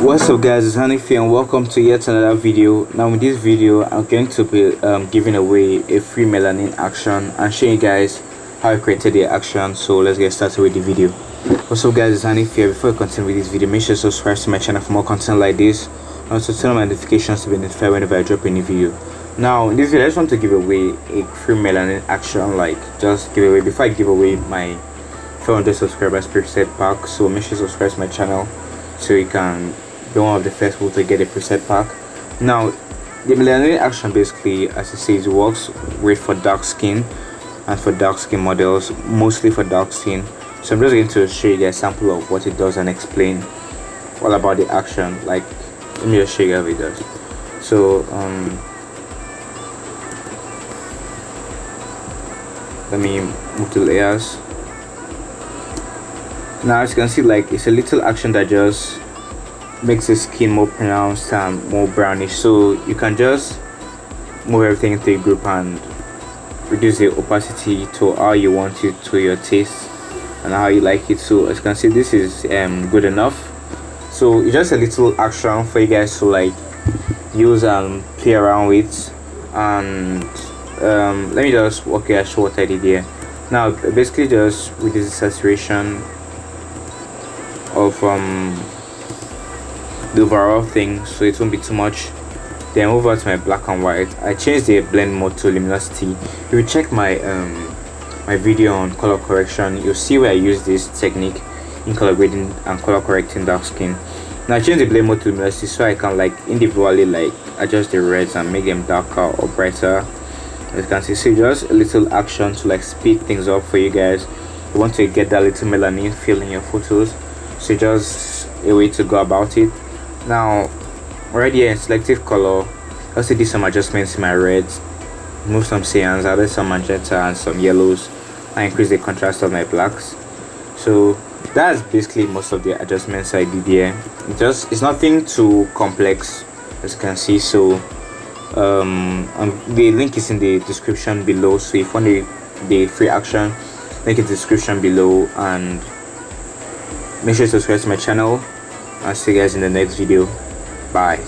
What's up guys, it's haniff and welcome to yet another video. Now in this video I'm going to be giving away a free melanin action and showing you guys how I created the action. So let's get started with the video. What's up guys, it's haniff here. Before I continue with this video, make sure to subscribe to my channel for more content like this and also turn on notifications to be notified whenever I drop a new video. Now in this video I just want to give away a free melanin action, like just give away before I give away my 400 subscribers preset pack. So make sure to subscribe to my channel so you can be one of the first people to get a preset pack. Now the melanin action basically, as it says, works great for dark skin and for dark skin models, mostly for dark skin. So I'm just going to show you guys a sample of what it does and explain all about the action. Like, let me just show you how it does. So let me move to layers. Now as you can see, like, it's a little action that just makes the skin more pronounced and more brownish, so you can just move everything into a group and reduce the opacity to how you want it, to your taste and how you like it. So as you can see, this is good enough. So it's just a little action for you guys to like use and play around with. And let me just walk you through what I did here. Now basically just reduce the saturation of the overall thing so it won't be too much. Then over to my black and white, I changed the blend mode to luminosity. If you check my my video on color correction, you'll see where I use this technique in color grading and color correcting dark skin. Now I changed the blend mode to luminosity so I can like individually like adjust the reds and make them darker or brighter. As you can see, so just a little action to like speed things up for you guys. You want to get that little melanin feel in your photos, so just a way to go about it. Now right here in selective color, I also did some adjustments in my reds, remove some cyans, added some magenta and some yellows, and increase the contrast of my blacks. So that's basically most of the adjustments I did here. It's nothing too complex, as you can see. So the link is in the description below, so if you want the free action, link in the description below, and make sure to subscribe to my channel. I'll see you guys in the next video. Bye.